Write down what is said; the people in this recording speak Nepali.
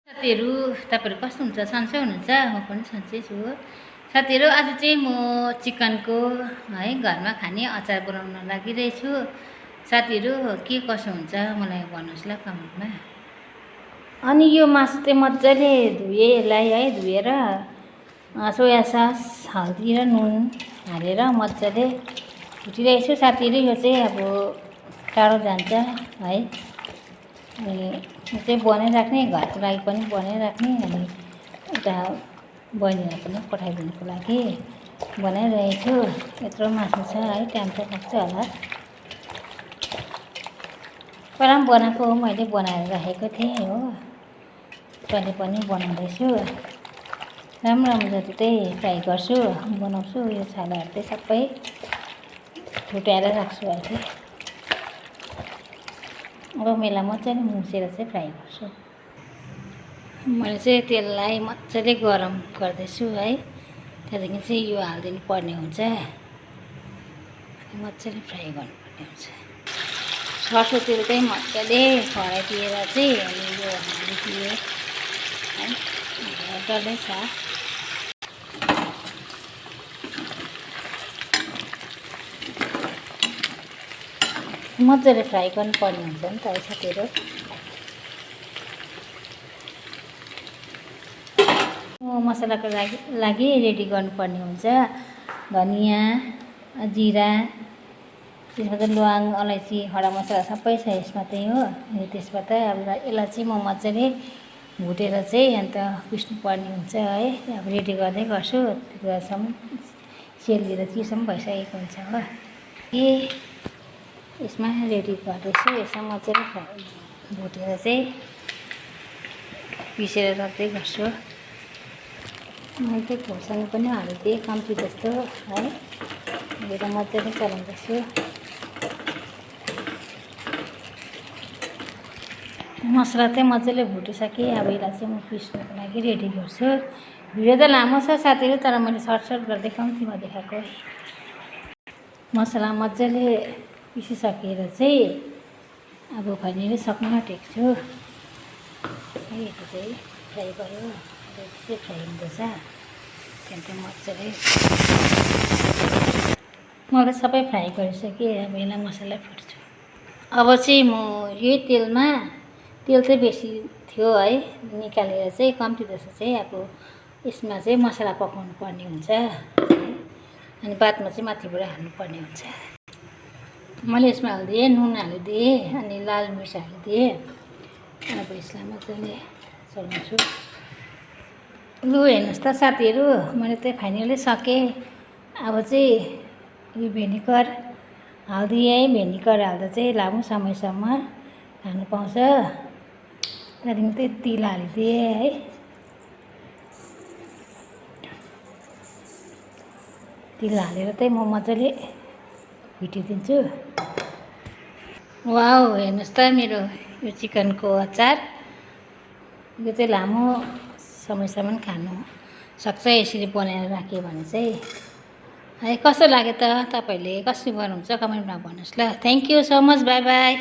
साथीहरू तपाईँहरू कस्तो हुन्छ सन्चै हुनुहुन्छ म पनि सन्चै छु साथीहरू आज चाहिँ म चिकनको है घरमा खाने अचार बनाउन लागिरहेछु साथीहरू के कसो हुन्छ मलाई भन्नुहोस् ल कमेन्टमा अनि यो मासु चाहिँ मजाले धुएँ यसलाई है धुएर सोया सस हल्दी र नुन हालेर मजाले भुटिरहेछु साथीहरू यो चाहिँ अब टाढो जान्छ है अनि यो चाहिँ बनाइराख्ने घरको लागि पनि बनाइराख्ने अनि उता बहिनीलाई पनि पठाइदिनुको लागि बनाइरहेछु यत्रो मासु छ है टाइम त लाग्छ होला पहिला पनि बनाएको हो मैले बनाएर राखेको थिएँ हो कहिले पनि बनाउँदैछु राम्रो राम्रो जति चाहिँ फ्राई गर्छु बनाउँछु यो छालाहरू चाहिँ सबै छुट्याएर राख्छु अहिले अब मेला मजाले मुसेर चाहिँ फ्राई गर्छु मैले चाहिँ तेललाई मजाले गरम गर्दैछु है त्यहाँदेखि चाहिँ यो हालिदिनु पर्ने हुन्छ मजाले फ्राई गर्नुपर्ने हुन्छ सरसो तेल चाहिँ मजाले खराइदिएर चाहिँ अनि यो हालिदिएँ है डल्लै छ मजाले फ्राई गर्नुपर्ने हुन्छ नि त है साथीहरू मसलाको लागि रेडी गर्नुपर्ने हुन्छ धनियाँ जिरा त्यसमा चाहिँ ल्वाङ अलैँची खडा मसला सबै छ यसमा चाहिँ हो अनि त्यसबाट अब यसलाई चाहिँ म मजाले भुटेर चाहिँ अन्त पिस्नुपर्ने हुन्छ है अब रेडी गर्दै गर्छु त्यतिसम्म सेलिएर चिसो पनि भइसकेको हुन्छ हो यसमा रेडी गर्दैछु यसमा मजाले भुटेर चाहिँ पिसेर राख्दै गर्छु मैले चाहिँ खोर्सानी पनि हालिदिएँ कम्ती जस्तो है यो त मजाले चलाउँदैछु मसला चाहिँ मजाले भुटिसकेँ अब यसलाई चाहिँ म पिस्नुको लागि रेडी गर्छु भिडियो त लामो छ साथीहरू तर मैले सर्ट गर्दै कम्तीमा देखाएको मसला मजाले पिसिसकेर चाहिँ अब फाइनली सक्नु आँटेको छु है यो चाहिँ फ्राई भयो चाहिँ फ्राई हुँदैछ त्यहाँदेखि मजाले मैले सबै फ्राई गरिसकेँ अब यसलाई मसला फुट्छु अब चाहिँ म यही तेलमा तेल चाहिँ बेसी थियो है निकालेर चाहिँ कम्ती जस्तो चाहिँ अब यसमा चाहिँ मसला पकाउनु पर्ने हुन्छ अनि बादमा चाहिँ माथिबाट हाल्नुपर्ने हुन्छ मैले यसमा हालिदिएँ नुन हालिदिएँ अनि लाल मिर्च हालिदिएँ अब यसलाई मजाले चलाउँछु लु हेर्नुहोस् त साथीहरू मैले चाहिँ फाइनली सकेँ अब चाहिँ यो भेनिगर हालिदिएँ भेनिगर हाल्दा चाहिँ लामो समयसम्म खानु पाउँछ त्यहाँदेखि चाहिँ तिल हालिदिएँ है तिल हालेर चाहिँ म मजाले फिटिदिन्छु वाउ हेर्नुहोस् त मेरो यो चिकनको अचार यो चाहिँ लामो समयसम्म खानु सक्छ यसरी बनाएर राख्यो भने चाहिँ है कस्तो लाग्यो त तपाईँहरूले कसरी गर्नुहुन्छ कमेन्टमा भन्नुहोस् ल thank you so much by by